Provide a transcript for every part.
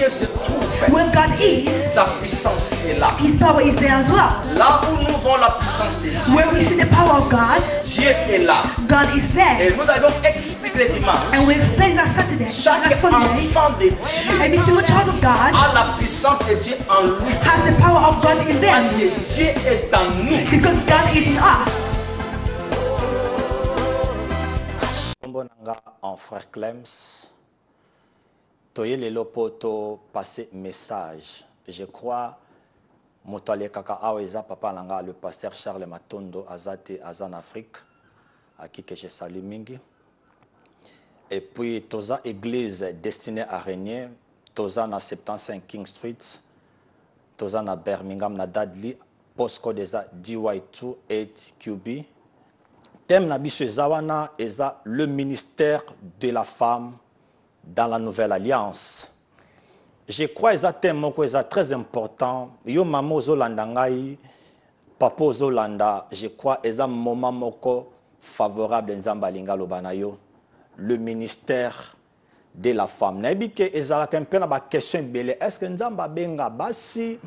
Dieu se trouve, Where God is, sa puissance est là. His power is there as well. Là où nous voyons la puissance de Dieu, Where we see the power of God, Dieu est là. God is Et there. nous allons expliquer dimanche. And we explain that Saturday, Chaque that Sunday, enfant de Dieu every single child of God a la puissance de Dieu en lui. has the power of God in Parce them. que Dieu est en nous. Because God is in us. En frère Clems, toye lelo poto passer message. Je crois motale kaka aweza papa langa le pasteur Charles Matondo azate azan Afrique à qui que je salue mingi. Et puis toza église destinée à régner, toza na 75 King Street, toza na Birmingham na Dudley, postcode eza DY2 8QB. Thème na biso ezawana eza le ministère de la femme dans la nouvelle alliance. Je crois eza thème moko eza très important. Yo mama ozolanda ngai, papa ozolanda, je crois eza moment moko favorable nzamba linga lobana yo. Le ministère de la femme. Nayebi ke ezalaka mpe na ba question ebele. Est-ce que nzamba benga basi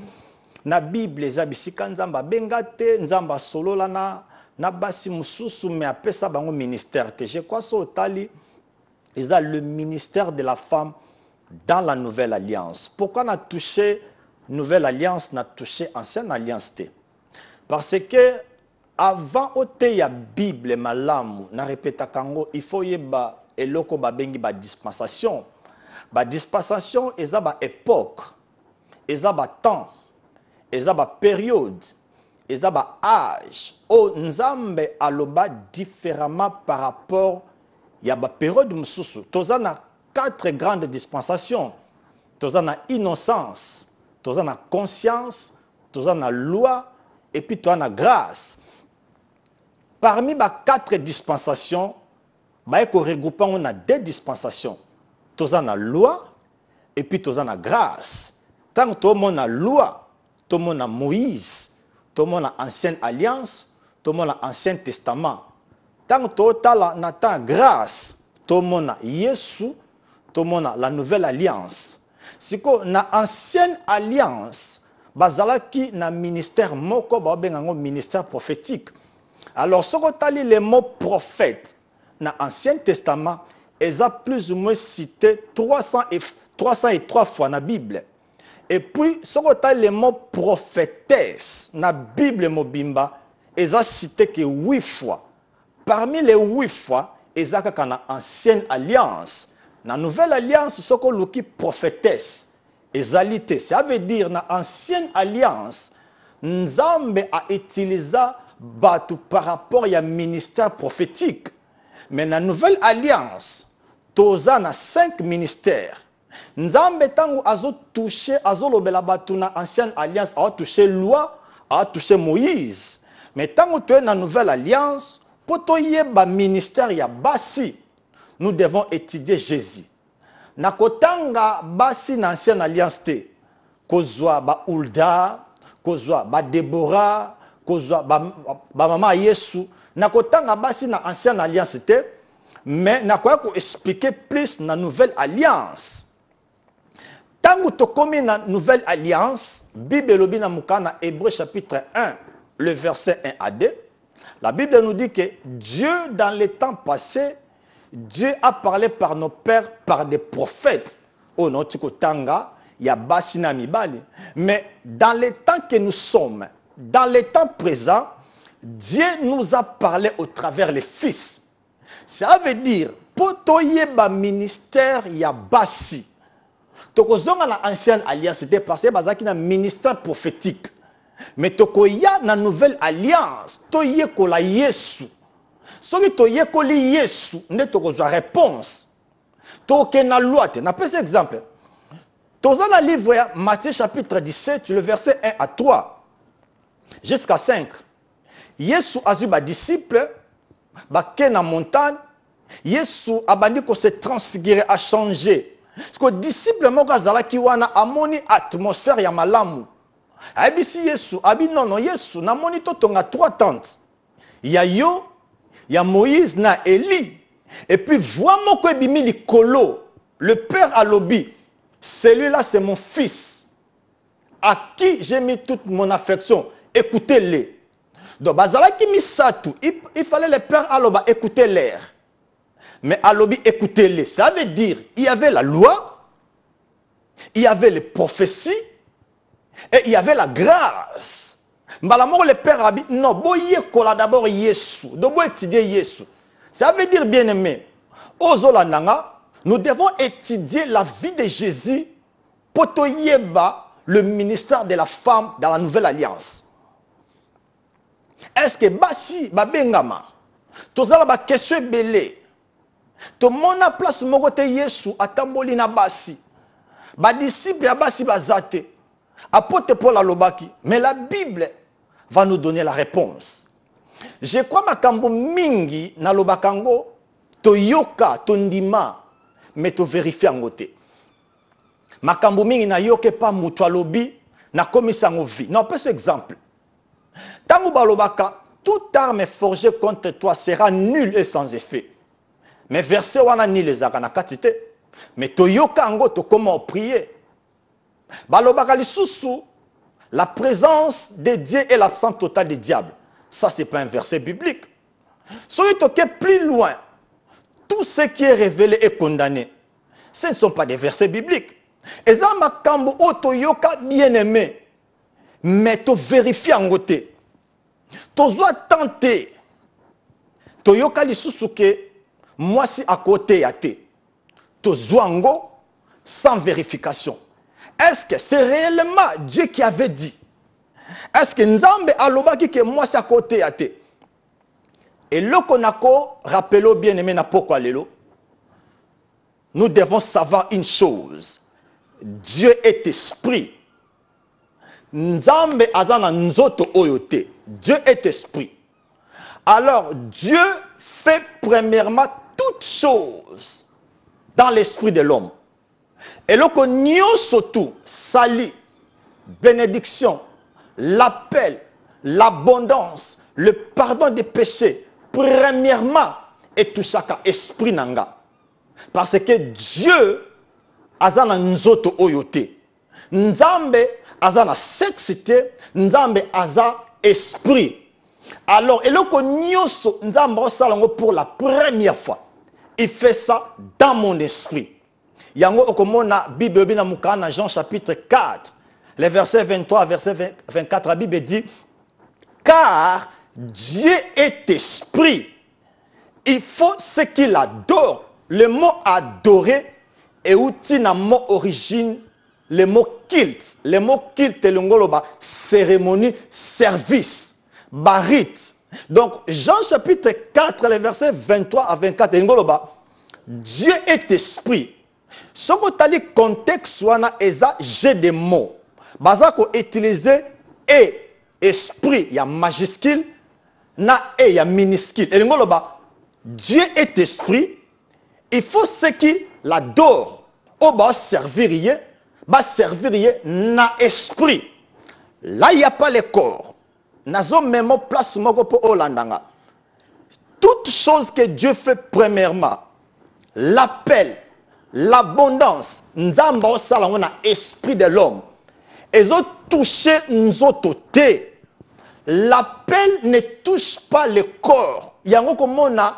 na Bible eza bisika nzamba benga te, nzamba solola na basi mususu me apesa bango ministère te. Je crois so tali eza le ministère de la femme dans la nouvelle alliance. Pourquoi on a touché nouvelle alliance, on a touché ancienne alliance te? Parce que avant ote ya Bible malamu na répéta kango il faut yeba eloko ba bengi ba dispensation. Ba dispensation eza ba époque, eza ba temps, eza ba période, eza ba âge. O nzambe aloba différemment par rapport ya ba période mususu. Tozana 4 grandes dispensations. Tozana innocence, tozana conscience, tozana loi et puis tozana grâce. Parmi les 4 dispensations, on a 2 dispensations. Nous avons la loi et puis nous avons la grâce. Tant que nous avons la loi, nous avons Moïse, nous avons l'Ancienne Alliance, nous avons l'Ancien Testament. Tant que nous avons la grâce, nous avons Jésus, nous avons la Nouvelle Alliance. Si nous avons l'Ancienne Alliance, nous avons un ministère, un ministère prophétique. Alors, si on lit les mots prophète dans l'Ancien Testament, ils ont plus ou moins cité 303 fois dans la Bible. Et puis, si on lit les mots prophétesse dans la Bible Mobimba, ils ont cité que 8 fois. Parmi les 8 fois, ils ont dans l'Ancienne Alliance. Dans la Nouvelle Alliance, ce qu'on lit prophétesse, égalité. Ça veut dire dans l'Ancienne Alliance, Nzambe a utilisé par rapport à un ministère prophétique. Mais dans la Nouvelle Alliance, nous avons 5 ministères. Nzambe tango azo touché, azo lobela batu na Ancienne Alliance, a touché loi, a touché Moïse. Mais tango tu es dans la Nouvelle Alliance, pour to yeba ministère ya basi, nous devons étudier Jésus. Na kotanga basi na Ancienne Alliance te, kozwa ba Hulda, kozwa ba Déborah, kozwa ba mama Yesu, na kotanga basi na Ancienne Alliance te, mais na koya ko expliquer plus na Nouvelle Alliance. Tango to komi na Nouvelle Alliance, Bible lobi na mukana Hébreu chapitre 1, le verset 1 à 2, la Bible nous dit que Dieu dans les temps passés, Dieu a parlé par nos pères, par des prophètes. Oh non, tu kotanga, ya basi na mibali. Mais dans les temps que nous sommes, dans les temps présents, Dieu nous a parlé au travers les fils. Ça veut dire, pour toyeba ministère ya basi. Tokozonga na Ancienne Alliance, c'était passé bazaki na ministère prophétique. Mais tokoya na Nouvelle Alliance, toye kola Yesu. Soki toye koli Yesu, nde tokozwa réponse. Toke na loi te. Na pese exemple. Toza na livre ya Matthieu chapitre 17, le verset 1 à 3 jusqu'à 5. Yesu azu ba disciple ba ke na montagne. Yesu abandi ko se transfigurer, a changer. Parce que disciple moko azalaki wana amoni atmosphère ya malamu. Abisi Yesu, abi non Yesu na moni to tonga 3 tentes. Ya yo, ya Moïse na Élie. Et puis voix moko ebimi likolo. Le père alobi, celui-là c'est mon fils, à qui j'ai mis toute mon affection, écoutez-les. Donc, bazalaki misatu, il fallait les pères aloba écouter l'air. Mais alobi écoutez-les. Ça veut dire, il y avait la loi, il y avait les prophéties, et il y avait la grâce. Malamor les pères habitent, non, boye kola d'abord Yesu, donc étudier Yesu. Ça veut dire, bien aimé, Ozolandanga, nous devons étudier la vie de Jésus pour toyeba le ministère de la femme dans la nouvelle alliance. Est-ce que basi babengama tozala ba question belé to mona place moko te Yesu atamboli na basi ba disciple ya basi bazate apôtre Paul alobaki, mais la Bible va nous donner la réponse. Je crois makambo mingi na lobakango to yoka to ndima mais to vérifier ngote makambo mingi na yoke pa mutu alobi na komisa ngo vie. Non, pas ce exemple. Tango balobaka, toute arme forgée contre toi sera nulle et sans effet. Mais verset wana ni les akana katite. Mais toyoka ango to comment prier. Balobaka lisusu, la présence de Dieu et l'absence totale du diable. Ça c'est pas un verset biblique. Soyez toqué plus loin. Tout ce qui est révélé est condamné. Ce ne sont pas des versets bibliques. Et ça makambo o toyoka bien aimé. Mais tu vérifies en côté. Tu dois tenter. Tu yoka lisusu ke moi si à côté ya te. Tu zwango sans vérification. Est-ce que c'est réellement Dieu qui avait dit? Est-ce que Nzambe alobaki que moi si à côté ya te? Et le konako rappelons bien aimé na poko lelo. Nous devons savoir une chose. Dieu est esprit. Nzambe azana nzoto oyote. Dieu est esprit. Alors Dieu fait premièrement toutes choses dans l'esprit de l'homme. Et le konyo surtout sali, bénédiction, l'appel, l'abondance, le pardon des péchés, premièrement et tout chacun esprit nanga. Parce que Dieu azana nzoto oyote. Nzambe azana sexité, Nzambe aza esprit. Alors, et le konyoso Nzambe salango pour la première fois. Il fait ça dans mon esprit. Yango okomona Bible bina mukana Jean chapitre 4, les versets 23 verset 24, la Bible dit car Dieu est esprit. Il faut ce qu'il adore. Le mot adorer est outil na mot origine, le mot kilt. Le mot kilt est l'ongoloba cérémonie, service, barit. Donc Jean chapitre 4, les versets 23 à 24, l'ongoloba Dieu est esprit. Ce que tu as dit contexte wana eza j'ai des mots. Bazako utiliser et esprit ya majuscule na et ya minuscule. Et l'ongoloba Dieu est esprit. Il faut ce qui l'adore. Au bas servir na esprit. Là il n'y a pas le corps. Nazo même place moko po olandanga. Toute chose que Dieu fait premièrement, l'appel, l'abondance, nzamba salango na esprit de l'homme. Et ont touché nzoto te. L'appel ne touche pas le corps. Yango komona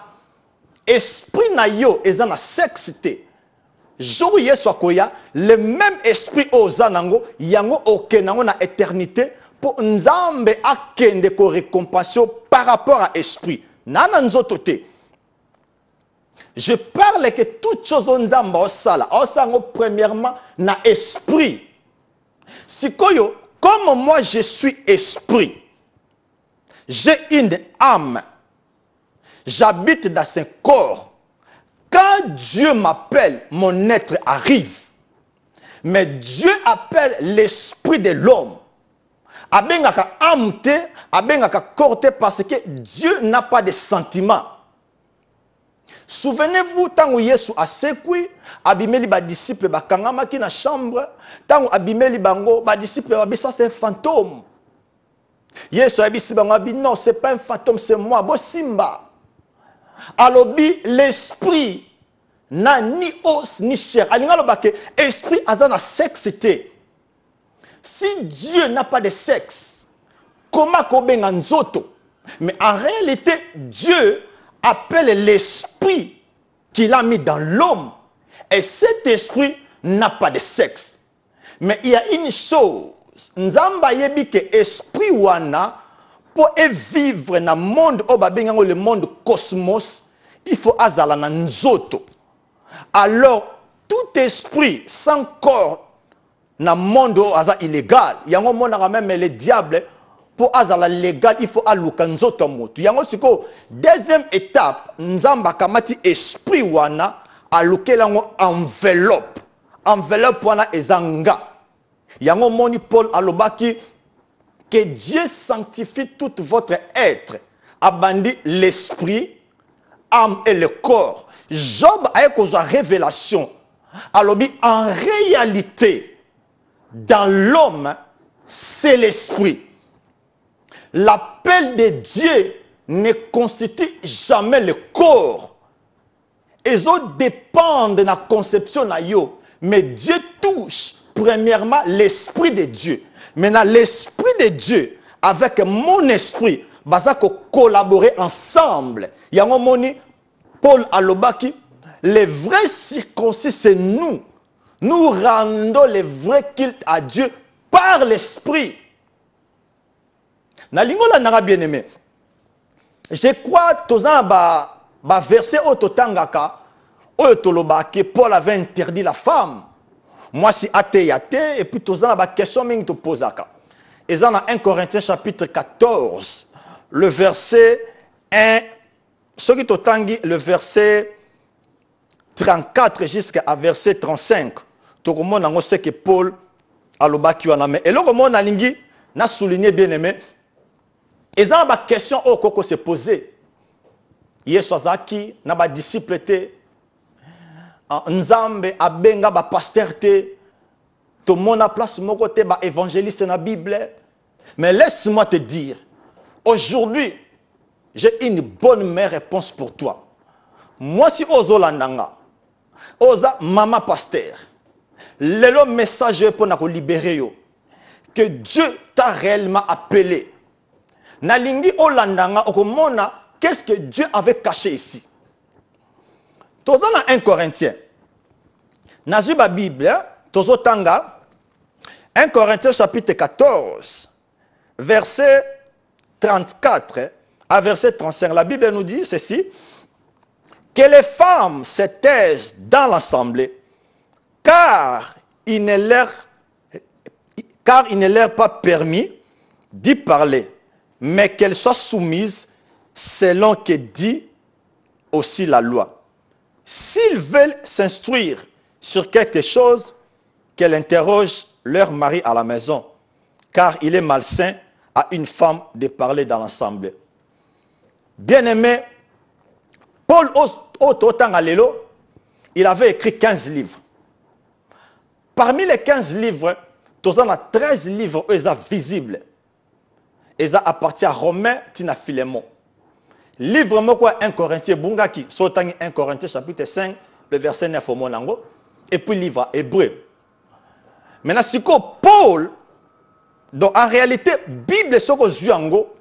esprit na yo eza na sexité. Jour yeso akoya le même esprit ozanango yango okenango na éternité pour nzambe akende ko récompensation par rapport à esprit. Nana nzoto te. Je parle que toute chose nzamba osala osango premièrement na esprit. Sikoyo comme moi je suis esprit. J'ai une âme. J'habite dans ce corps. Quand Dieu m'appelle, mon être arrive. Mais Dieu appelle l'esprit de l'homme. Abengaka amte, abengaka korte parce que Dieu n'a pas de sentiments. Souvenez-vous, tant Yesu a sekui, abimeli ba disciple ba kangamaki na chambre, tant abimeli bango ba disciple ba ça c'est un fantôme. Yesu abisi bango abi non, c'est pas un fantôme, c'est moi, bo simba. Alobi l'esprit na ni os ni chair. Alinga lobake esprit azana sexité. Si Dieu n'a pas de sexe, comment kobenga nzoto? Mais en réalité, Dieu appelle l'esprit qu'il a mis dans l'homme. Et cet esprit n'a pas de sexe. Mais il y a une chose, Nzamba yebi que esprit wana pour vivre dans le monde le monde cosmos, il faut azala na nzoto. Alors tout esprit sans corps dans le monde illégal, il y a un monde même les diables pour azala légal, il faut aluka nzoto moto. Yango siko deuxième étape, Nzamba kamati esprit wana aluke lango enveloppe. Enveloppe wana ezanga. Yango moni Paul alobaki que Dieu sanctifie tout votre être, abandi l'esprit, âme et le corps. Job a une révélation. Alobi en réalité, dans l'homme, c'est l'esprit. L'appel de Dieu ne constitue jamais le corps. Ils dépendent de la conception na yo, mais Dieu touche premièrement l'esprit de Dieu. Maintenant l'esprit de Dieu avec mon esprit, baza ko collaborer ensemble. Yango moni Paul alobaki, les vrais circoncis c'est nous. Nous rendons le vrai culte à Dieu par l'esprit. Na lingola nanga bien aimé. Je crois tozana ba verset ototangaka otolobaki Paul avait interdit la femme. Moi si athée et puis tozana ba question mingi to posaka. Et dans 1 Corinthiens chapitre 14, le verset 1, ce qui totangi le verset 34 jusqu'à verset 35. Tokomon nango c'est que Paul alobaki wana mais et le roman nalingi na souligner bien aimé. Et dans la question au koko se poser. Yesu azaki na ba disciple te Nzambe abenga ba pasteur te to mona place moko te ba évangéliste na Bible. Mais laisse-moi te dire, aujourd'hui, j'ai une bonne meilleure réponse pour toi. Moi si ozo landanga, oza mama pasteur. Le message pour na ko libérer yo que Dieu t'a réellement appelé. Nalingi olandanga okomona qu'est-ce que Dieu avait caché ici. Toza na 1 Corinthiens. Nazuba Bible, tozo tanga 1 Corinthiens chapitre 14 verset 34 à verset 35. La Bible nous dit ceci, que les femmes se taisent dans l'assemblée car il ne leur pas permis d'y parler, mais qu'elles soient soumises selon que dit aussi la loi. S'ils veulent s'instruire sur quelque chose, qu'elles interrogent leur mari à la maison, car il est malsain à une femme de parler dans l'assemblée. Bien-aimé, Paul Ototangalelo, il avait écrit 15 livres. Parmi les 15 livres, il y a 13 livres visibles. Et ça appartient à Romain, Tina Philémon. Livre moko 1 Corinthiens bungaki, sotangi 1 Corinthiens chapitre 5, le verset 9 au monango, et puis livre hébreu. Maintenant, si Paul, donc en réalité, Bible soko zuango,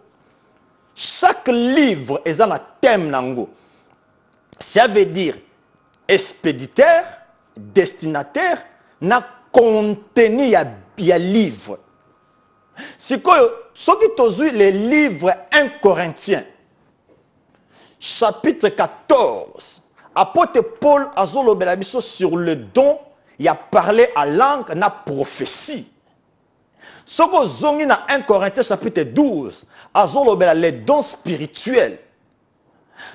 chaque livre est un thème nango. Ça veut dire expéditeur, destinataire, na contenu ya livre. Si ce qui tozu les livres 1 Corinthiens, chapitre 14, apôtre Paul azolo belabiso sur le don, il a parlé à langue na prophétie. Ce que zongi na 1 Corinthiens chapitre 12, azolo bela les dons spirituels.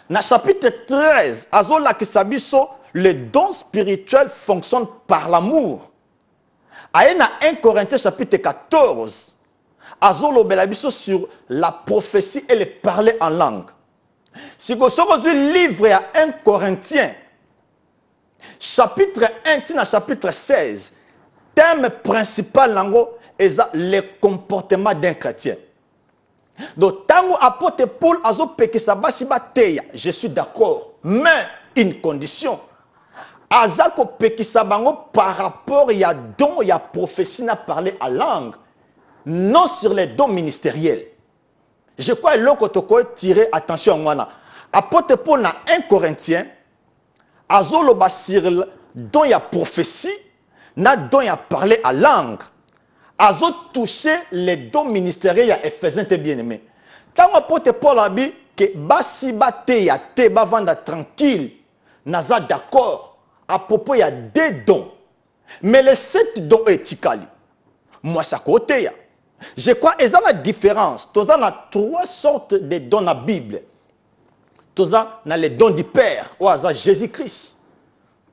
Na chapitre 13, azolo la kisabiso, les dons spirituels fonctionnent par l'amour. Aïe na 1 Corinthiens chapitre 14, azolo belabiso sur la prophétie et le parler en langue. Si vous avez un livre à 1 Corinthiens, chapitre 1, tina chapitre 16, thème principal est le comportement d'un chrétien. Donc, tango apôtre Paul azo peke sabasi bateya, je suis d'accord, mais une condition. azako pekisa bango par rapport ya don ya prophétie n'a parlé à langue, non sur les dons ministériels. Je crois que toko tirer attention à moi. Apôtre Paul na 1 Corinthiens, azoloba sur le don ya prophétie, na don ya parler à langue. Azo touché les dons ministériels ya Éphésiens te bien-aimé. Quand apôtre Paul a dit que basi bate ya te ba vanda tranquille, naza d'accord à propos ya des dons. Mais les 7 dons éthiques, moi ça côté ya. Je crois qu'il y a la différence. Il y a 3 sortes de dons dans la Bible. Il y a les dons du Père, où il y a Jésus-Christ.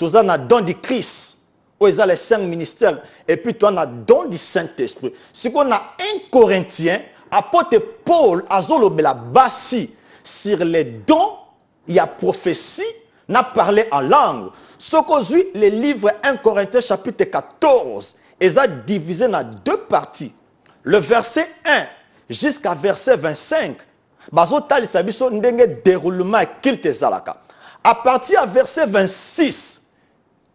Il y a les dons du Christ, où il y a les 5 ministères. Et puis il y a les dons du Saint-Esprit. Si on a 1 Corinthiens, apôtre Paul a la basi sur les dons, il y a prophétie, n'a parlé en langue. Ce qu'on suit, le livre 1 Corinthiens chapitre 14, il a divisé en 2 parties. Le verset 1 jusqu'à verset 25, déroulement à partir du verset 26,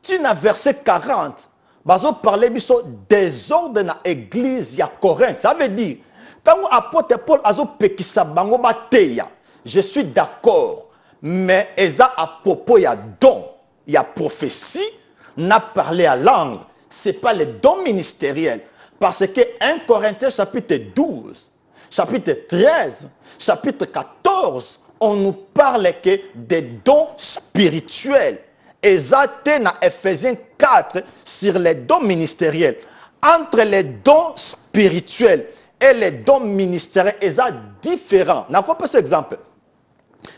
tu as verset 40, parler des ordres dans l'église à Corinthe. Ça veut dire, quand l'apôtre Paul a dit, je suis d'accord, mais à propos il y a don, il y a prophétie, n'a parlé à langue, ce n'est pas les dons ministériels. Parce que 1 Corinthiens chapitre 12, chapitre 13, chapitre 14, on nous parle que des dons spirituels. Et ça, dans Éphésiens 4, sur les dons ministériels. Entre les dons spirituels et les dons ministériels, ils sont différents. On a pas cet exemple.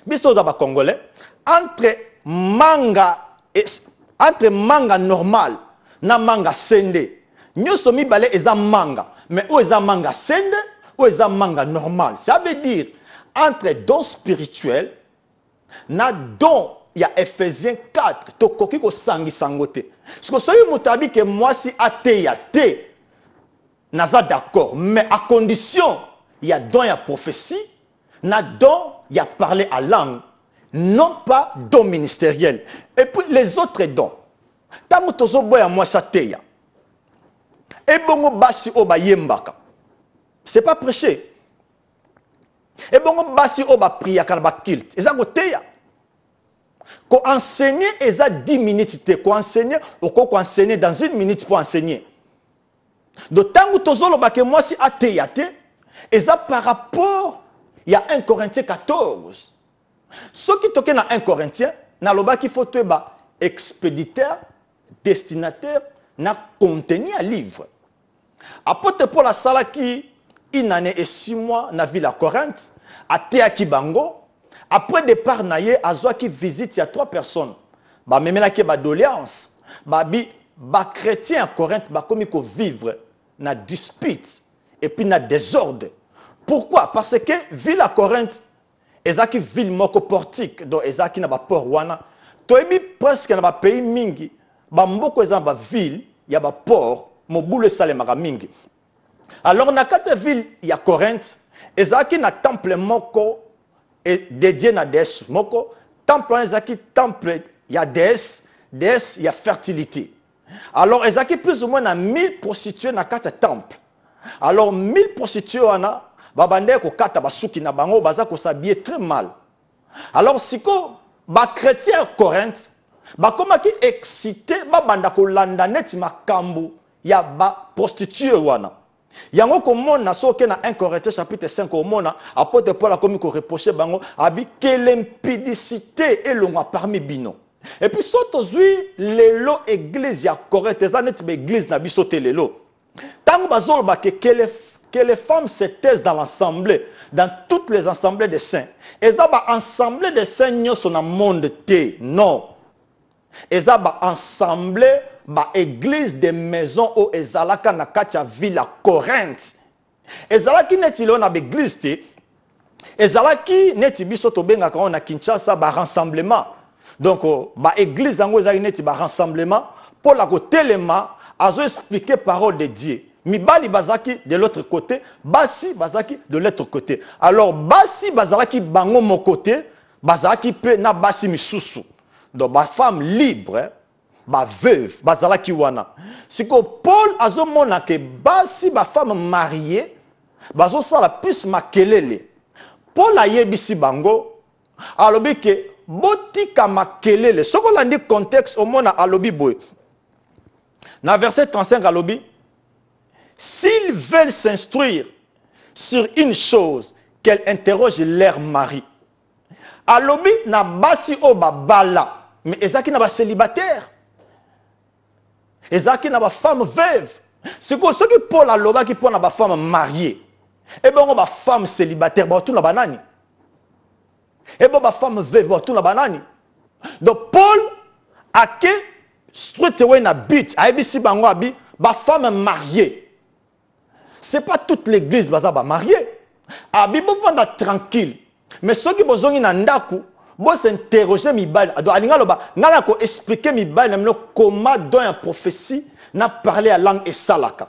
Biso d'aba congolais, entre manga normal na manga sende. Nous sommes mibale eza manga, mais où eza manga sende, où eza manga normal. Ça veut dire entre dons spirituels, na don il y a Éphésiens 4, to koki ko sangi sangote. Ce que soyez mutabi que moi si athée ya te, naza d'accord, mais à condition il y a don il y a prophétie, na don il y a parler à langue, non pas don ministériel. Et puis les autres dons. Tango tozo boya moi sa te ya. Et bongo basi oba yembaka. C'est pas prêcher. Et bongo basi oba priya kana ba kilt. Eza go teya. Ko enseigner eza 10 minutes te. Ko enseigner ko enseigner dans 1 minute pour enseigner. Donc tango tozolo ba ke moi si ateya te, eza par rapport il y a 1 Corinthiens 14. Ce qui toque dans 1 Corinthiens, na loba ki faut ba expéditeur, destinataire na contenir un livre. Apôtre Paul a salaki une année et 6 mois na ville à Corinthe, à Théaki Bango. Après départ naye azwa qui visite il y a 3 personnes. Ba memela ki ba doléance. Ba chrétien à Corinthe ba komi ko vivre na dispute et puis na désordre. Pourquoi? Parce que ville à Corinthe ezaki ville moko portique donc ezaki na ba port wana. Toyebi presque na ba pays mingi ba mboko eza ba ville ya ba port mobule salemaka mingi. Alors na kate ville ya Corinthe ezaki na temple moko et dédié na déesse moko, temple ezaki temple ya déesse ya fertilité. Alors ezaki plus ou moins na 1000 prostituées na kate temple. Alors 1000 prostituées wana babande ko kata basuki na bango baza ko s'habiller très mal. Alors siko ba chrétien à Corinthe ba komaki excité babanda ko landa neti makambu ya ba prostituée wana. Yango komona soke na 1 Corinthiens chapitre 5 komona apôtre Paul a commis ko reprocher bango abi que l'impudicité est longue parmi bino. Et puis soto zui lelo église ya Corinthe za neti ba église na biso te lelo. Tango bazolo ba que les femmes se taisent dans l'assemblée, dans toutes les assemblées des saints. Et ça va assemblée des saints nyoso na monde te. Non. Et ça va assemblée ba église des maisons au ezalaka na katia ville à Corinthe. Ezalaki neti lo na église te. Ezalaki neti biso to benga ka na Kinshasa ba rassemblement. Donc ba église ango ezali neti ba rassemblement pour la ko telema azo expliquer parole de Dieu. Mibali bazaki de l'autre côté, basi bazaki de l'autre côté. Alors basi bazaki bango mon côté, bazaki pe na basi misusu. Donc ba femme libre, ba veuve bazalaki wana. Siko Paul azomona ke basi ba femme mariée bazo sala plus makelele. Paul ayebisi bango alobi ke botika makelele. Soko landi contexte omona alobi boy. Na verset 35 alobi, s'ils veulent s'instruire sur une chose, qu'elles interrogent leur mari. Alobi na basi o babala, mais ezaki na ba célibataire. Ezaki na ba femme veuve. C'est quoi ce que Paul aloba qui pour na ba femme mariée. Et ben on ba femme célibataire, ba tout na banani. Et ben ba femme veuve, ba tout na banani. Donc Paul a que straight away na but, a ebisi bango abi ba femme mariée. C'est pas toute l'église baza ba mariée. Abi bo vanda tranquille. Mais ceux qui bozongi na ndaku, bo s'interroger mibali. Do alinga loba, ngala ko expliquer mibali na comment dans une prophétie na parler à langue et salaka.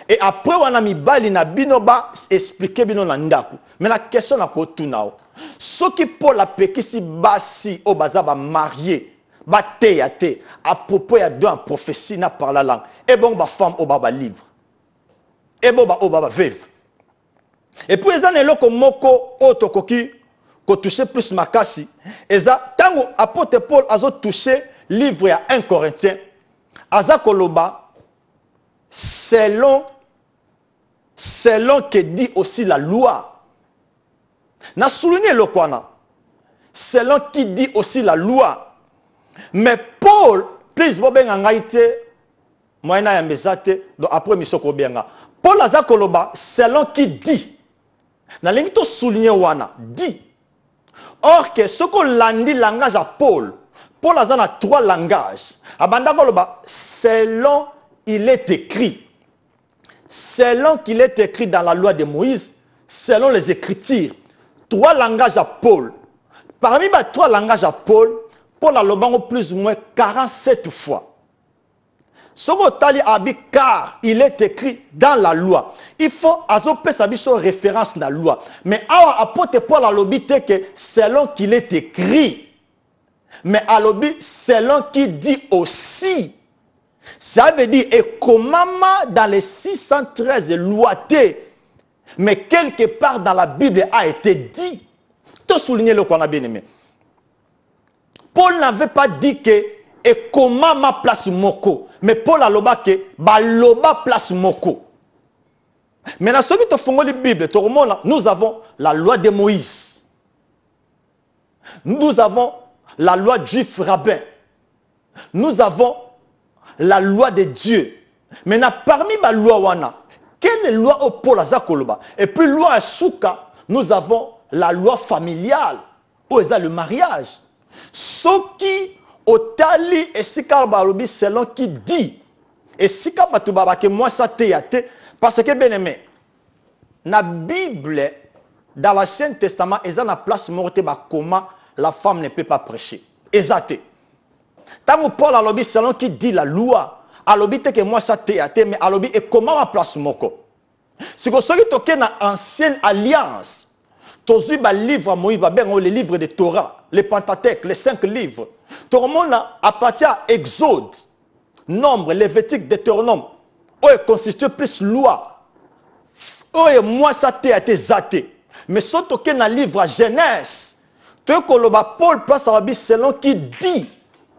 Et après wana mibali na bino ba expliquer bino na ndaku. Mais la question na ko tunao. Ceux qui Paul a pekisi basi o baza ba marié. Ba te ya te à propos ya dans prophétie na par la langue. Et bon ba femme au baba livre. Et bon ba o baba veuve. Et puis ils ont eloko moko otokoki ko toucher plus makasi. Eza tango apôtre Paul azo toucher livre ya 1 Corinthiens. Aza koloba selon que dit aussi la loi. Na souligné le kwana. Selon qui dit aussi la loi. Mais Paul, please, vous avez ngaite, moi na yambezate, donc après misoko benga. Paul aza koloba, selon qui dit. Na lingi to souligner wana, dit. Or que ce qu'on landi langage à Paul, Paul aza na 3 langages. Abanda koloba, selon il est écrit. Selon qu'il est écrit dans la loi de Moïse, selon les Écritures. 3 langages à Paul. Parmi les 3 langages à Paul, Paul a le plus ou moins 47 fois. Sokotali abi car il est écrit dans la loi. Il faut azoper sa référence dans la loi. Mais awa apôtre Paul a l'obité que selon qu'il est écrit. Mais à l'obit selon qu'il dit aussi. Ça veut dire et comment dans les 613 lois. Mais quelque part dans la Bible a été dit. Tout souligner le qu'on a bien aimé. Paul n'avait pas dit que et comment ma place moko. Mais Paul a loba que baloba place moko. Maintenant, ceux qui te font la Bible, nous avons la loi de Moïse. Nous avons la loi du juif rabbin. Nous avons la loi de Dieu. Maintenant, parmi ma loi wana, quelle est la loi au Paul Azakoloba? Et puis, loi à Souka, nous avons la loi familiale. Où est le mariage? Ce qui otali et sika balobi selon qui dit et sika batubaba que moi ça théâté parce que bien aimé na Bible dans l'Ancien Testament ils ont la place morte ba comment la femme ne peut pas prêcher exacté tant Paul alobi selon qui dit la loi alobi te que moi ça théâté mais alobi et comment ma place moko c'est que ceux qui toquent na ancienne alliance tous les livres Moïse les livres de Torah les Pentateuque les 5 livres. Tout le monde appartient à Exode, Nombre, Lévitique, Deutéronome. Où est constitué plus loi. Où est moi ça a été zaté. Mais surtout que dans le livre Genèse, tout que Paul place à la Bible selon qui dit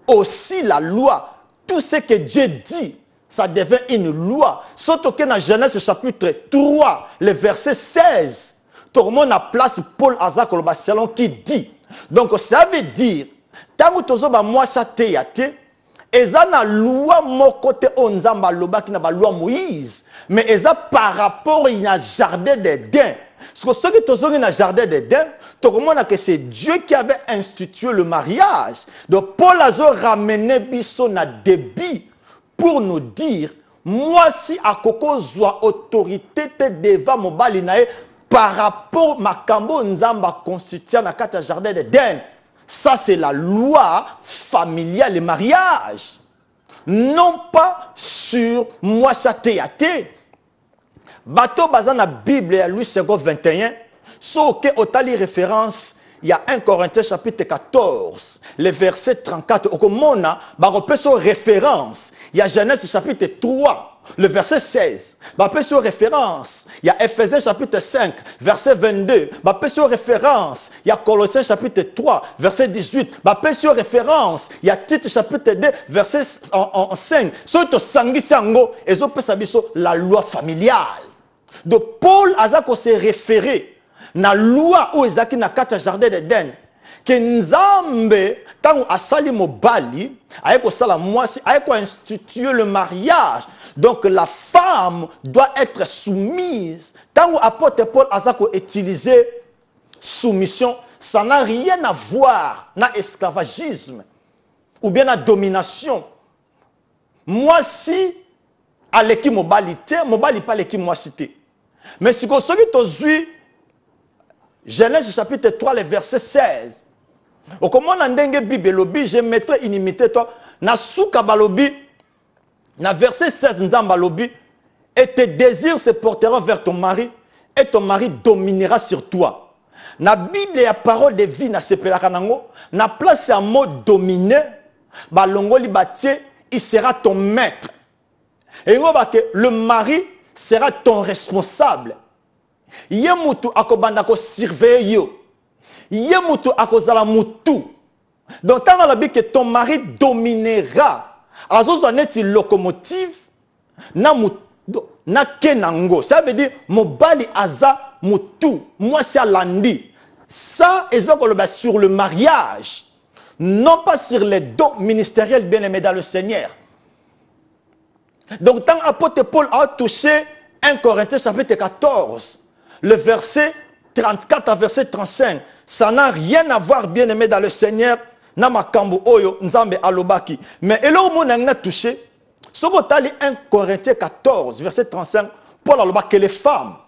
aussi la loi. Tout ce que Dieu dit, ça devient une loi. Surtout que dans Genèse chapitre 3, le verset 16, tout le monde a place Paul Azak selon qui dit. Donc ça veut dire tant que moi ça théâté eza na loi mon côté onzamba loba qui na ba loi Moïse mais eza par rapport il y a jardin d'Éden parce que ceux qui tozongi na jardin d'Éden tout le monde a que c'est Dieu qui avait institué le mariage. Donc Paul a ramené biso na débit pour nous dire moi si à koko zwa autorité te devant mobali nae par rapport makambo nzamba constitué na kata jardin d'Éden. Ça, c'est la loi familiale et mariage. Non pas sur moi, ça théâté. Bateau basé dans la Bible, Louis II 21, ce que otali référence il y a 1 Corinthiens chapitre 14, le verset 34. Au Komona, référence. Il y a Genèse chapitre 3, le verset 16. Référence. Il y a Ephésiens chapitre 5, verset 22. Référence. Il y a Colossiens chapitre 3, verset 18. Référence. Il y a Tite chapitre 2, verset 5. Surtout Sangisango, et la loi familiale. Donc Paul Azako s'est référé na loi o ezaki na kati jardin d'Eden que Nzambe tango asali mobali ayeko sala mwasi ayeko instituer le mariage. Donc la femme doit être soumise. Tango apôtre Paul Azako utilisé soumission, ça n'a rien à voir na esclavagisme ou bien na domination. Mwasi aleki mobali te, mobali pas leki mwasi te. Mais si vous avez vu Genèse chapitre 3, le verset 16. Au comment on a Bible lobi, je mettrai inimité toi. Na souka balobi, na verset 16 nzamba lobi, et tes désirs se porteront vers ton mari, et ton mari dominera sur toi. Na Bible, il y a parole de vie, na sepelakanango, na place à mot dominer, balongo li batie, il sera ton maître. Et le mari sera ton responsable. Yemutu akobanda ko surveiller yo. Yemutu akozala mutu. Donc tant la bi que ton mari dominera. Azozo neti locomotive na mutu na kenango. Ça veut dire mobali aza mutu. Moi c'est landi. Ça est sur le mariage. Non pas sur les dons ministériels bien-aimés dans le Seigneur. Donc, tant apôtre Paul a touché 1 Corinthiens chapitre 14, le verset 34 à verset 35, ça n'a rien à voir, bien aimé dans le Seigneur, Namakambu Oyo, Nzambe Alobaki. Mais et là, on a touché, ce qu'on a lu 1 Corinthiens 14, verset 35, Paul Alobaki, que les femmes.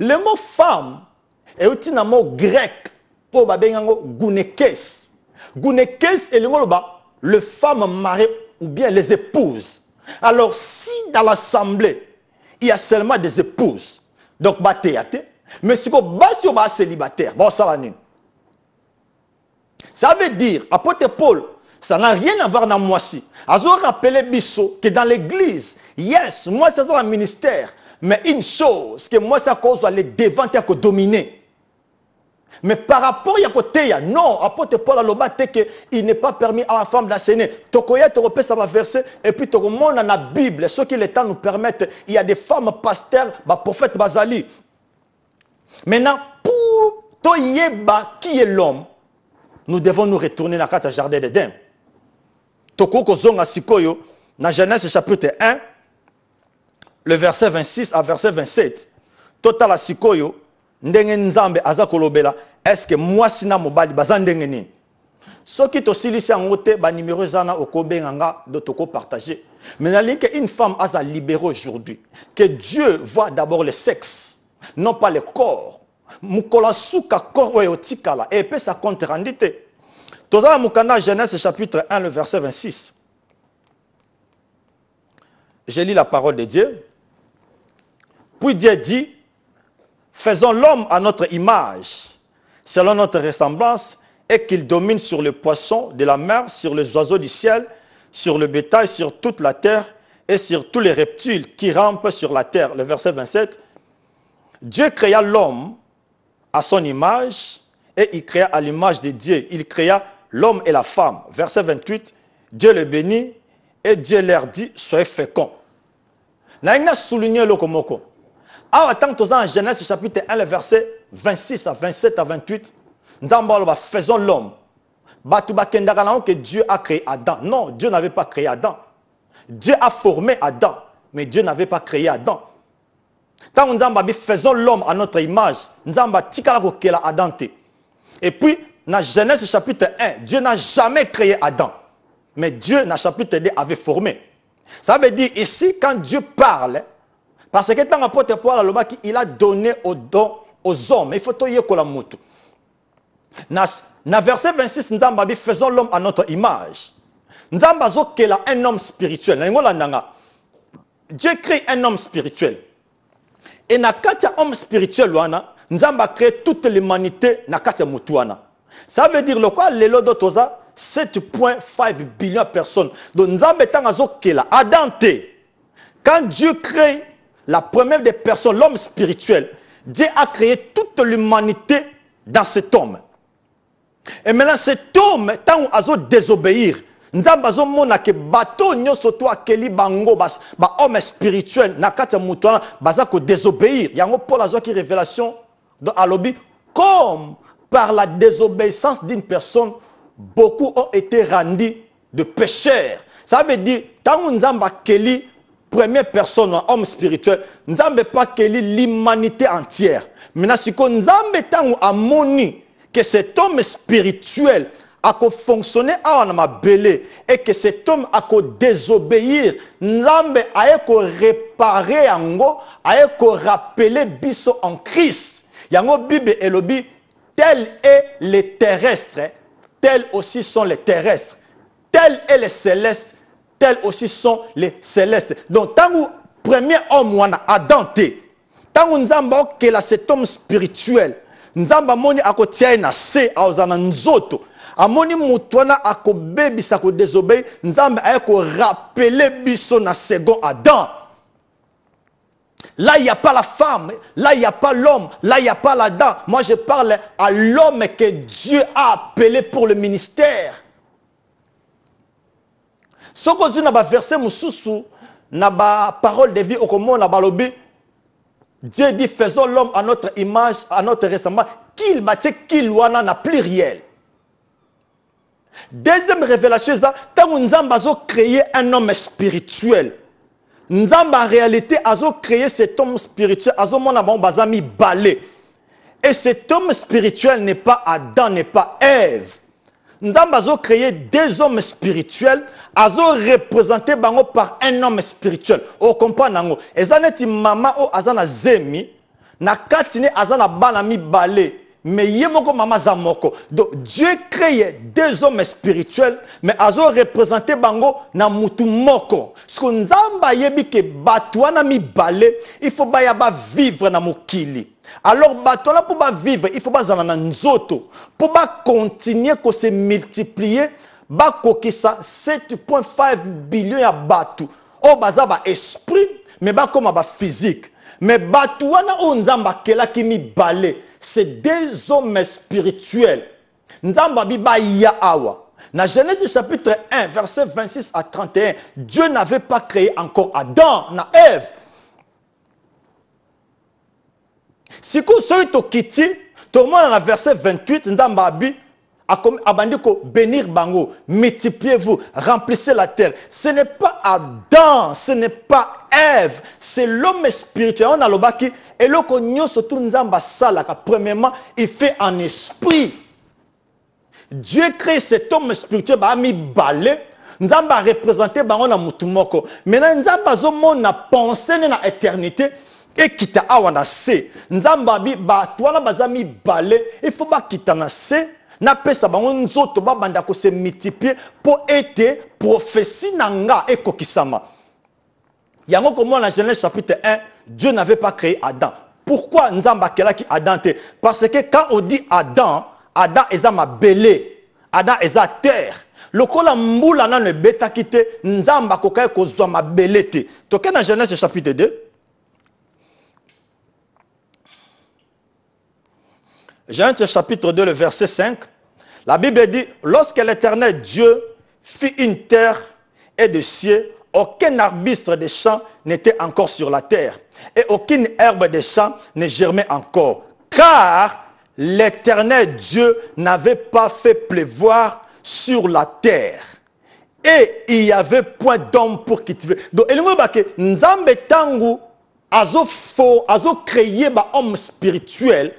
Le mot femme est aussi un mot grec, pour gounekes. Gounekes est le mot le femme mariée ou bien les épouses. Alors, si dans l'assemblée, il y a seulement des épouses, donc, mais si vous êtes célibataire, ça veut dire, apôtre Paul, ça n'a rien à voir dans moi si. Azo rappelé Bisso que dans l'église, yes, moi c'est ça le ministère, mais une chose, que moi c'est à cause de les devant qui dominer. Mais par rapport à côté, non, apôtre Paul a l'obate qu'il n'est pas permis à la femme d'enseigner. Tokoya te repère ça va verser et puis tout le monde dans la Bible, ce que le temps nous permettent, il y a des femmes pasteurs, prophètes Bazali. Maintenant, pour Toyeba qui est l'homme, nous devons nous retourner dans le jardin d'Éden. Toko kozonga sikoyo dans Genèse chapitre 1, le verset 26 à verset 27. Total sikoyo ndenge nzambe aza kolobela est-ce que moi sina mobali bazandenge nini soki to silisi ngote ba numéro zana okobenganga do toko partager mais na linke une femme aza libérée aujourd'hui que Dieu voit d'abord le sexe non pas le corps mukola suka corps oyo tikala et peut sa compte rendu te tozala mukanda Genèse chapitre 1 le verset 26. Je lis la parole de Dieu. Puis Dieu dit: faisons l'homme à notre image, selon notre ressemblance, et qu'il domine sur les poissons de la mer, sur les oiseaux du ciel, sur le bétail, sur toute la terre, et sur tous les reptiles qui rampent sur la terre. Le verset 27. Dieu créa l'homme à son image, et il créa à l'image de Dieu. Il créa l'homme et la femme. Verset 28. Dieu le bénit, et Dieu leur dit: soyez féconds. Naïna souligné le komoko. Alors, tant que en Genèse chapitre 1, le verset 26 à 27 à 28, nous faisons l'homme. Que Dieu a créé Adam. Non, Dieu n'avait pas créé Adam. Dieu a formé Adam, mais Dieu n'avait pas créé Adam. Tant que nous faisons l'homme à notre image, nous avons Adam. Et puis, dans Genèse chapitre 1, Dieu n'a jamais créé Adam. Mais Dieu, dans chapitre 2, avait formé. Ça veut dire ici, quand Dieu parle, parce que tant apôtre Paul il a donné aux hommes. Il faut tout y la moto. Dans verset 26, nous avons faisons l'homme à notre image. Nous avons un homme spirituel. Dieu crée un homme spirituel. Et dans un homme spirituel, nous avons créé toute l'humanité dans un homme. Ça veut dire le quoi? Les lots d'Otosa, 7,5 billions de personnes. Donc, nous avons Adam. Quand Dieu crée la première des personnes, l'homme spirituel, Dieu a créé toute l'humanité dans cet homme. Et maintenant, cet homme, tant qu'il a désobéir, nous avons que bateau nyosoto akeli bango ba homme spirituel na kati mutwana baza ko désobéir. Yango Paul a qui révélation dans Alobi comme par la désobéissance d'une personne, beaucoup ont été rendus de pécheurs. Ça veut dire, tant nous avons keli première personne, homme spirituel, nous n'avons pas keli l'humanité entière. Maintenant, si nous avons amoni que cet homme spirituel a fonctionné à ma belé et que cet homme a désobéir, nous avons réparer ango, a rappeler biso en Christ. Yango Bible et lobi tel est les terrestres, tels aussi sont les terrestres. Tel est les célestes, tels aussi sont les célestes. Donc, tant que premier homme, on a Adam, tant que nous avons que cet homme spirituel, nous avons moni akotia na se aozana nzoto. Amoni mutwana akobebi sa ko désobéir, nous avons rappeler biso na second Adam. Là, il n'y a pas la femme, là, il n'y a pas l'homme, là, il n'y a pas l'Adam. Moi, je parle à l'homme que Dieu a appelé pour le ministère. Ce que je n'ai verset Moussousou, na ba parole de vie au commun, na balobi, Dieu dit faisons l'homme à notre image, à notre ressemblance, qu'il bâtit, qu'il wana na pluriel. Deuxième révélation, tant que nous avons créé un homme spirituel. Nous avons en réalité créé cet homme spirituel, balé. Et cet homme spirituel n'est pas Adam, n'est pas Ève. Nous avons créé deux hommes spirituels, représentés par un homme spirituel. On comprend nango. Et ça n'est maman ou azana zemi, na katine azana banami balé. Mais yemoko mama zamoko. Donc Dieu crée deux hommes spirituels, mais azo représenté bango na mutu moko. Ce qu'on nzamba yebi ke batwana mi balé, il faut ba vivre na mokili. Alors batona pour ba vivre, il faut ba zana na nzoto. Pour ba continuer ko se multiplier, ba kokisa 7,5 billions ya batu. O baza ba esprit, mais ba comme ba physique. Mais batwana o nzamba kela ki mi balé. C'est deux hommes spirituels. Nzamba biba ya awa. Dans Genèse chapitre 1, verset 26 à 31, Dieu n'avait pas créé encore Adam, na Ève. Si vous êtes au Kiti, tout le monde dans le verset 28, Nzamba bi abandiko bénir bango, multipliez-vous, remplissez la terre. Ce n'est pas Adam, ce n'est pas Ève, c'est l'homme spirituel. On a le baki et le konyo surtout nzamba salaka. Premièrement, il fait en esprit. Dieu crée cet homme spirituel, bah mi balé. Nzamba représenté bango na mutumoko. Maintenant nzamba zo na pensée na éternité. Et kita awana se. Nzamba bi ba toi na bazami balé. Il faut ba kita na se. Na pesa bango nzoto ba banda ko se multiplier pour être prophétie nanga et kokisama. Yango comme dans Genèse chapitre 1, Dieu n'avait pas créé Adam. Pourquoi Nzamba kelaki Adam? Parce que quand on dit Adam, Adam est ma belé, Adam est à terre. Le kola mboula na ne beta kite Nzamba kokaye kozwa ma belé te. Toke dans Genèse chapitre 2. Genèse chapitre 2, le verset 5. La Bible dit, lorsque l'Éternel Dieu fit une terre et des cieux, aucun arbuste des champs n'était encore sur la terre, et aucune herbe des champs ne germait encore, car l'Éternel Dieu n'avait pas fait pleuvoir sur la terre, et il n'y avait point d'homme pour cultiver. Donc, il y a que Nzambe tangu azo créé ba homme spirituel.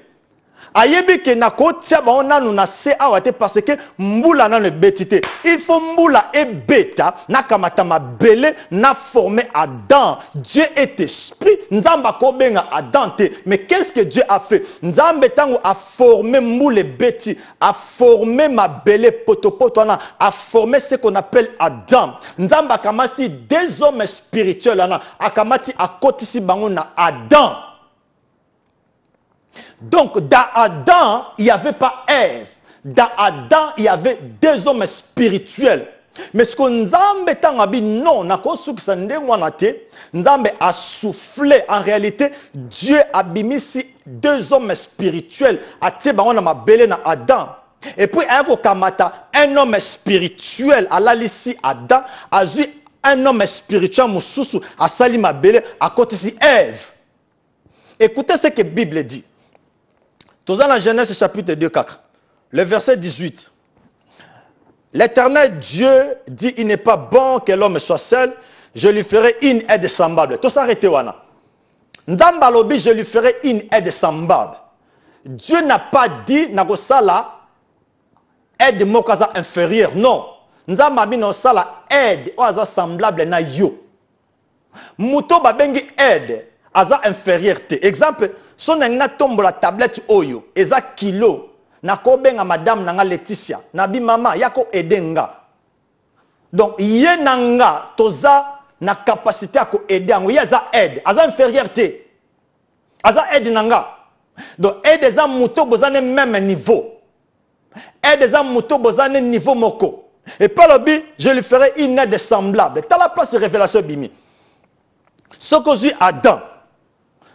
Ayebi ke na kotia ba ona na se awate parce que mbula na le betité. Il faut mbula et beta na kamata ma belé na formé Adam. Dieu est esprit. Nzamba ko benga Adam te. Mais qu'est-ce que Dieu a fait? Nzambe tango a formé mbule beti, a formé ma belé potopoto na, a formé ce qu'on appelle Adam. Nzamba kamati des hommes spirituels na, akamati akotisi bango na Adam. Donc, dans Adam, il n'y avait pas Ève. dans Adam, il y avait 2 hommes spirituels. Mais ce que Nzambe tangabi non, na kosu kisande wanate, Nzambe a soufflé. En réalité, Dieu a bimisi 2 hommes spirituels. Atie ba wana mabele na Adam. Et puis kamata un homme spirituel à la lisi Adam, a vu un homme spirituel mususu a sali mabele à côté si Ève. Écoutez ce que la Bible dit. Dans la Genèse chapitre 2, 4, le verset 18. L'Éternel Dieu dit, il n'est pas bon que l'homme soit seul, je lui ferai une aide semblable. Tout s'arrête wana. Ndambalobi, je lui ferai une aide semblable. Dieu n'a pas dit, nakosala aide mokaza inférieure. Non. Ndambabi no sala aide oaza semblable na yo. Muto babengi aide aza inférieure te. Exemple, son na tombe la tablette oyo, eza kilo. Na kobenga madame nanga Laetitia, nabi mama yako edenga. Donc ye nanga toza na capacité à ko aider ngo yaza aide, aza infériorité. Aza aide nanga. Donc aide za muto bozane même niveau. Aide za muto bozane niveau moko. Et par le but, je lui ferai une aide semblable. T'as la place de révélation bimi. Ce que j'ai Adam,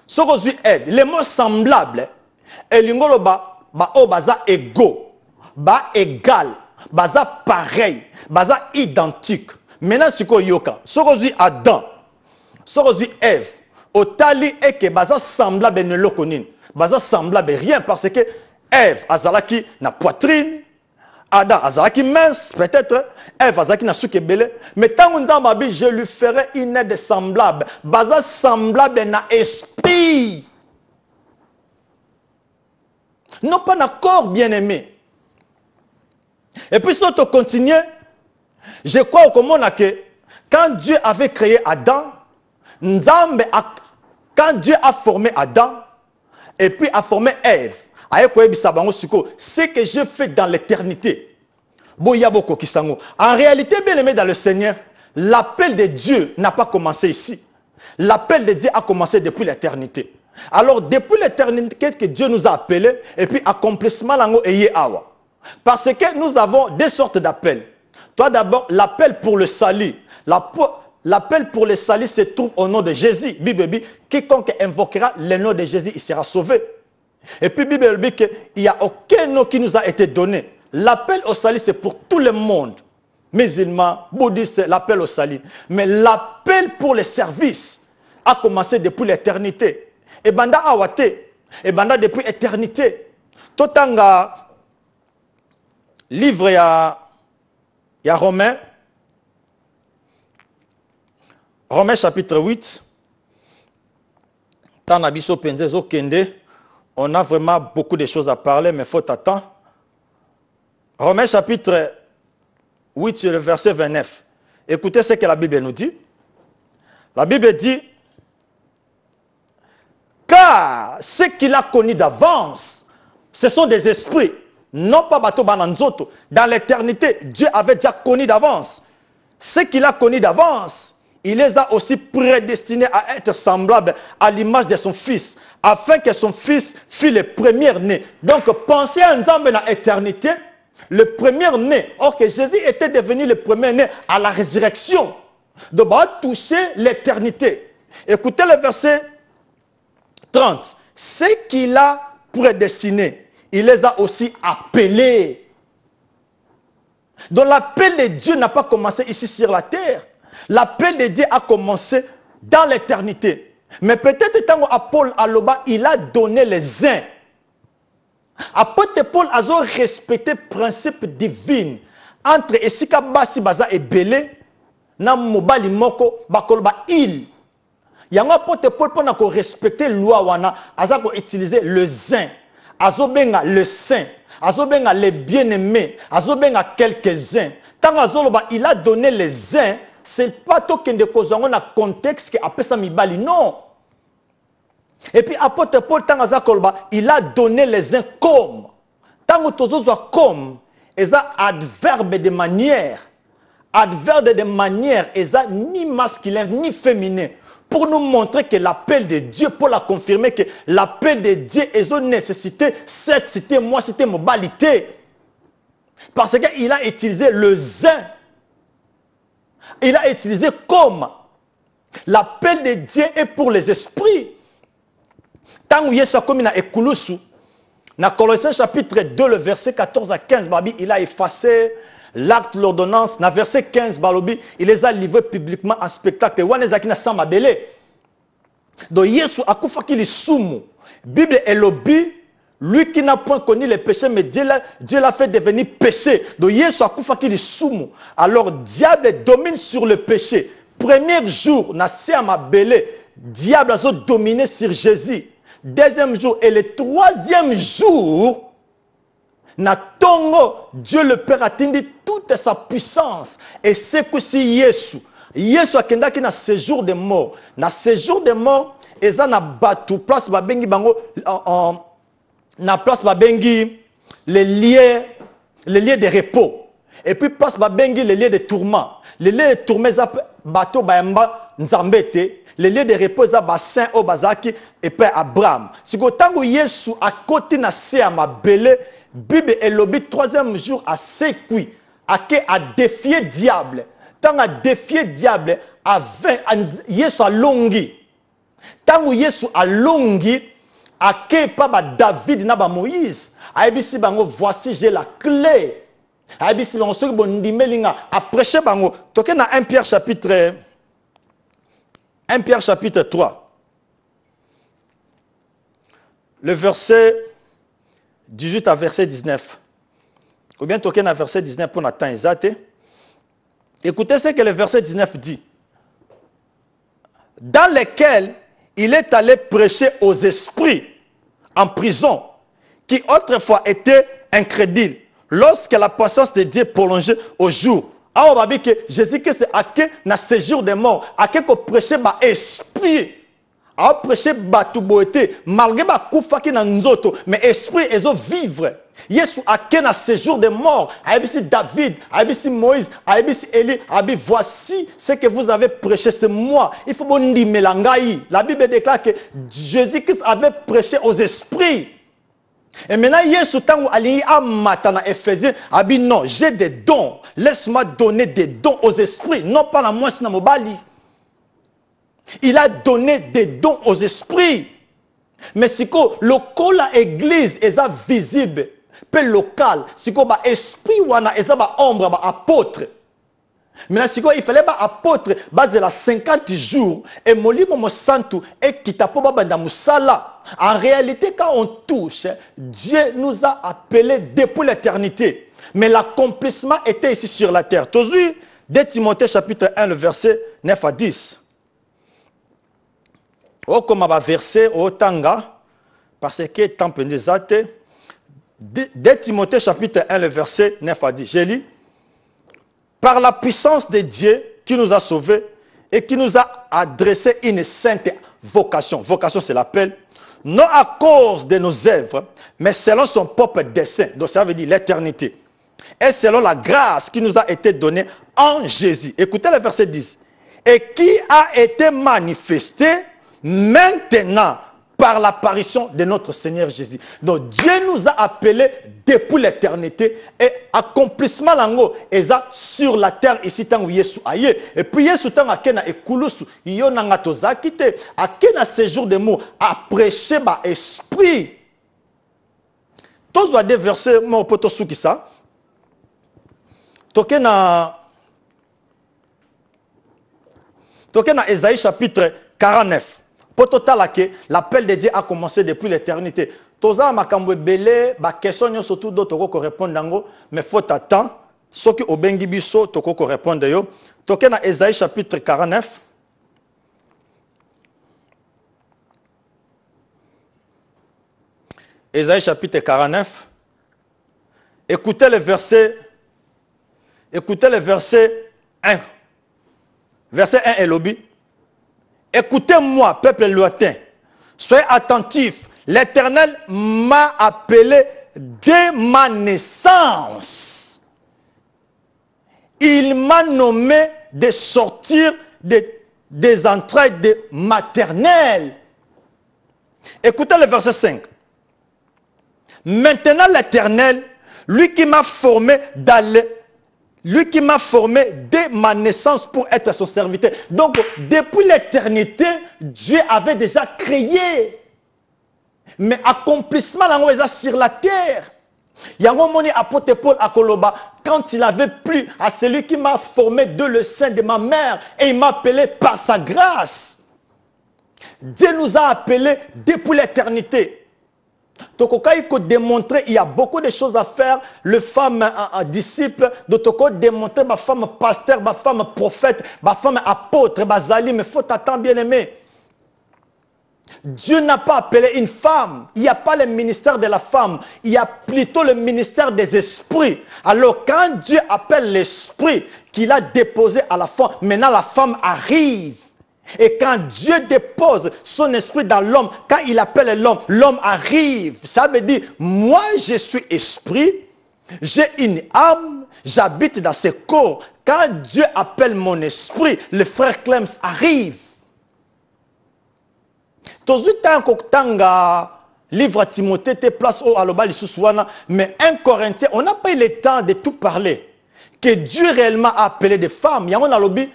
ce que j'ai aide, les mots semblables, et l'ingolo ba o baza égaux, ba égal, baza pareil, baza identique. Maintenant ce que yoka, ce que dit Adam, ce que dit Ève, au tali et que baza semblable ne le connaît, baza semblable rien parce que Ève azalaki na poitrine, Adam azalaki mince peut-être, Ève azalaki na souke belé, mais tant on dit je lui ferai une aide semblable, baza semblable na esprit. Non pas d'accord, bien-aimé. Et puis, si on continue, je crois au comment que quand Dieu avait créé Adam, quand Dieu a formé Adam, et puis a formé Ève, ce que j'ai fait dans l'éternité. En réalité, bien-aimé dans le Seigneur, l'appel de Dieu n'a pas commencé ici. L'appel de Dieu a commencé depuis l'éternité. Alors, depuis l'éternité que Dieu nous a appelés, et puis accomplissement lango eye awa. Parce que nous avons 2 sortes d'appels. Toi d'abord, l'appel pour le salut. L'appel pour le salut se trouve au nom de Jésus. Bible dit, quiconque invoquera le nom de Jésus, il sera sauvé. Et puis Bible dit qu'il n'y a aucun nom qui nous a été donné. L'appel au salut, c'est pour tout le monde. Musulmans, bouddhistes, l'appel au salut. Mais l'appel pour le service a commencé depuis l'éternité. Et banda awate, et banda depuis éternité. Totanga livre ya Romains, Romains chapitre 8. Tanabiso penzezo kende, on a vraiment beaucoup de choses à parler, mais il faut attendre. Romains chapitre 8, le verset 29. Écoutez ce que la Bible nous dit. La Bible dit, car ce qu'il a connu d'avance, ce sont des esprits, non pas bateau bananzoto. Dans l'éternité, Dieu avait déjà connu d'avance. Ce qu'il a connu d'avance, il les a aussi prédestinés à être semblables à l'image de son Fils, afin que son Fils fût le premier-né. Donc, pensez à Nzambe dans l'éternité, le premier-né. Or que Jésus était devenu le premier-né à la résurrection. Donc, va toucher l'éternité. Écoutez le verset 30. Ce qu'il a prédestiné, il les a aussi appelés. Donc l'appel de Dieu n'a pas commencé ici sur la terre. L'appel de Dieu a commencé dans l'éternité. Mais peut-être tant qu'Apôtre Aloba, il a donné les uns. Apôtre Paul a respecté le principe divin entre Esika Basi Baza et Belé, na Mobali Moko, Bakolba il. Yango apôtre Paul pour respecter loi wana azako utiliser le saint, azobenga le saint, azobenga les bien-aimés, azobenga quelques-uns. Tant azoloba il a donné les uns, c'est pas tout que de kozango na contexte que appelle ça mibali non. Et puis apôtre Paul tant azakolba il a donné les uns comme. Tant tozozo comme eza adverbe de manière. Adverbe de manière eza ni masculin ni féminin. Pour nous montrer que l'appel de Dieu, pour la confirmer que l'appel de Dieu est une nécessité, cette cité, moi, c'était mobalité. Parce qu'il a utilisé le zin. Il a utilisé comme l'appel de Dieu est pour les esprits. Tant que Yesu a commis na ekulusu, dans Colossiens chapitre 2, le verset 14 à 15, il a effacé l'acte, l'ordonnance. Dans verset 15, il les a livrés publiquement en spectacle. Donc Yesu a koufaki li sumu. Bible est lobby. Lui qui n'a point connu les péchés, mais Dieu l'a fait devenir péché. Donc Yesu a koufaki li sumu. Alors diable domine sur le péché. Premier jour, na se amabele, diable a dominé sur Jésus. Deuxième jour et le troisième jour, na tongo, Dieu le Père a tenu toute sa puissance. Et c'est que si Yesu a kendaki na séjour de mort. Na séjour de mort, eza na batu place babengi bango na place babengi les lieux de repos. Et puis place babengi les lieux de tourment. Les lieux de tourment za bato bayamba nzambete. Les lieux de repos za bassin au bazaki et père Abraham. Si ko tango Yesu a côté na se amabele, Bible est lobi troisième jour à sekui, a défié diable. Tant a défié diable, a 20 Yesu a longi. Tant Yesu a longi, a pas ba David na ba Moïse. A ebisi bango voici j'ai la clé. A ebisi bango soki bondimelinga a prêcher bango. Toke na 1 Pierre chapitre 3. Le verset 18 à verset 19. Ou bien toke na verset 19 pour n'attendre exact. Écoutez ce que le verset 19 dit. Dans lequel il est allé prêcher aux esprits en prison, qui autrefois étaient incrédules, lorsque la puissance de Dieu prolongeait au jour. Alors, on va dire que Jésus-Christ a dans ce jour de mort, a prêché par esprit. A prêché par tout beauté, malgré ba koufaki na nzoto, mais esprit est vivre. Yesu a dans ce jour de mort, a dit David, a dit Moïse, a dit Élie, a dit voici ce que vous avez prêché, c'est moi. Il faut bon dire melangai. La Bible déclare que Jésus-Christ avait prêché aux esprits. Et maintenant, Yesu tangu ali amata na Éphésiens, a dit non, j'ai des dons. Laisse-moi donner des dons aux esprits, non pas la moi sina mobali. Il a donné des dons aux esprits. Mais si le la église est visible, peu local, si ba esprit wana est ba ombre ba apôtre. Mais si il fallait ba apôtre base de la 50 jours et molimo mo santu et kitapo ba banda musala. En réalité quand on touche, Dieu nous a appelés depuis l'éternité. Mais l'accomplissement était ici sur la terre. Tozu 2 Timothée chapitre 1 le verset 9 à 10. Oh, comme un verset au Tanga, parce que tant peu de 2 Timothée chapitre 1, le verset 9 à 10. Je lis. Par la puissance de Dieu qui nous a sauvés et qui nous a adressé une sainte vocation. Vocation, c'est l'appel. Non à cause de nos œuvres, mais selon son propre dessein. Donc ça veut dire l'éternité. Et selon la grâce qui nous a été donnée en Jésus. Écoutez le verset 10. Et qui a été manifesté maintenant par l'apparition de notre Seigneur Jésus. Donc Dieu nous a appelés depuis l'éternité et accomplissement lango eza sur la terre ici tant où Yesu aye. Et puis Yesu tant akena ekulusu yo nanga tozaki te akena séjour de mots a prêcher ba esprit. Tous va des versets mon poto suki ça. Tokena Ésaïe chapitre 49. Pour total que l'appel de Dieu a commencé depuis l'éternité. Toza makambo belé ba question nyo surtout d'autres ko répondre dango mais faut attendre ce qui obengi biso toko ko répondre yo. Toke na Ésaïe chapitre 49. Ésaïe chapitre 49. Écoutez le verset 1. Verset 1 est lobby. Écoutez-moi, peuple lointain. Soyez attentifs. L'Éternel m'a appelé dès ma naissance. Il m'a nommé de sortir des entrailles maternelles. Écoutez le verset 5. Maintenant l'Éternel Lui qui m'a formé lui qui m'a formé dès ma naissance pour être son serviteur. Donc, depuis l'éternité, Dieu avait déjà créé. Mais accomplissement sur la terre. Il y a un moment apôtre Paul à Koloba, quand il avait plu à celui qui m'a formé de le sein de ma mère et il m'a appelé par sa grâce. Dieu nous a appelés depuis l'éternité. Donc, il faut démontrer, il y a beaucoup de choses à faire. Le femme disciple, donc il faut démontrer, ma femme pasteur, ma femme prophète, ma femme apôtre, ma zali, mais il faut t'attendre bien aimé. Dieu n'a pas appelé une femme. Il n'y a pas le ministère de la femme. Il y a plutôt le ministère des esprits. Alors quand Dieu appelle l'esprit qu'il a déposé à la femme, maintenant la femme arrive. Et quand Dieu dépose son esprit dans l'homme, quand il appelle l'homme, l'homme arrive. Ça veut dire, moi je suis esprit, j'ai une âme, j'habite dans ce corps. Quand Dieu appelle mon esprit, le frère Clems arrive. Livre à Timothée, place au alobali sousouana, mais un Corinthien, on n'a pas eu le temps de tout parler. Que Dieu réellement a appelé des femmes. Il y a un alobi,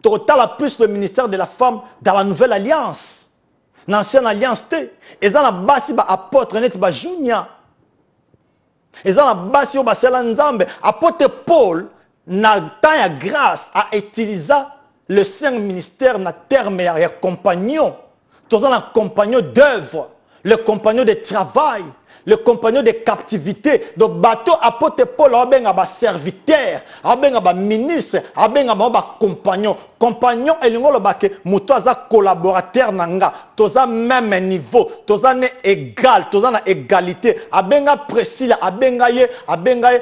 la plus le ministère de la femme dans la nouvelle alliance. L'ancienne alliance, et dans la base, apôtre, net, Junior. Et dans la base, apôtre Paul, n'a pas de grâce à utiliser le saint ministère na terme ya compagnon. Tous un compagnon d'œuvre, le compagnon de travail, le compagnon de captivité. Donc bateau apôtre Paul a ben ba serviteur, a ben ba ministre, a ben ba compagnon. Compagnon et l'ingolo ba ke muto aza collaborateur nanga, tous a même niveau, tous a égal, tous a égalité. A ben Priscilla, a ben ye,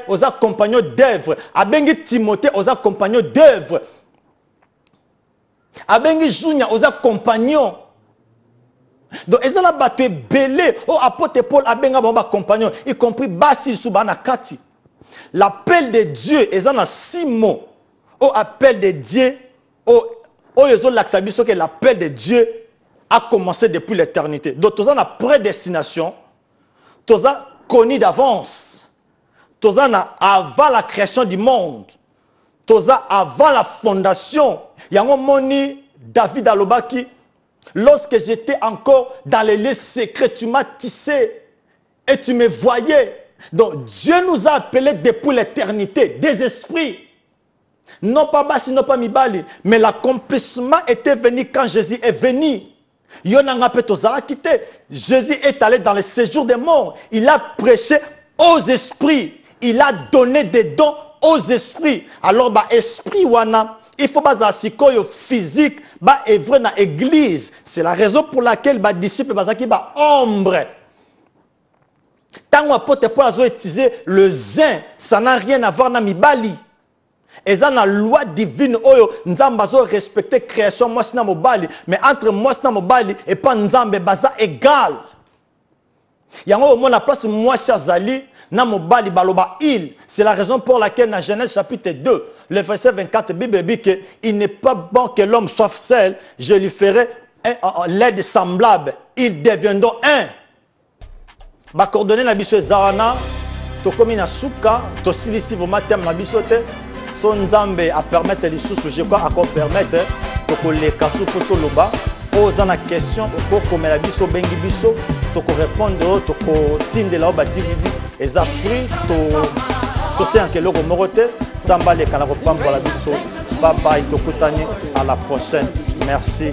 oza compagnon d'œuvre, a ben Timothée, oza compagnon d'œuvre. Abengi Junior aux compagnons. Donc ils ont battu belé au apôtre Paul abenga baba compagnon y compris Basil Subana Kati. L'appel de Dieu ils ont 6 mots. Au appel de Dieu au ils ont l'acceptation que l'appel de Dieu a commencé depuis l'éternité. Donc tous ont la prédestination, tous ont connu d'avance. Tous ont avant la création du monde. Avant la fondation, il y a un moment David Alobaki, lorsque j'étais encore dans les lieux secrets, tu m'as tissé et tu me voyais. Donc Dieu nous a appelés depuis l'éternité, des esprits. Non pas Bassi, non pas Mibali, mais l'accomplissement était venu quand Jésus est venu. Jésus est allé dans le séjour des morts. Il a prêché aux esprits. Il a donné des dons aux esprits. Alors, esprit wana, il faut pas asikoyo physique, œuvrer dans l'église. C'est la raison pour laquelle les disciples bazaki ombre. Tant que apôtre Paul a utilisé le zin, ça n'a rien à voir na mibali. Et ça la loi divine oyo nzamba zo respecter création moi sina mobali, mais entre moi sina mobali et pas nzambe baza égal. Yango au moins la place moi Zali na mobali baloba il. C'est la raison pour laquelle dans Genèse chapitre 2, le verset 24, Bible dit que il n'est pas bon que l'homme soit seul, je lui ferai l'aide semblable, ils deviendront un. Ba coordonner na biso ezana to komi na suka to silisi vraiment thème na biso te son nzambe a permettre les sous je crois à permettre to ko le kasu poto loba poser na question pour comme la biso bengi biso to ko répondre to ko tindela ba DVD eza free to c'est en kelo ko morote zambale kala ko pambola biso bye bye to kutani à la prochaine merci.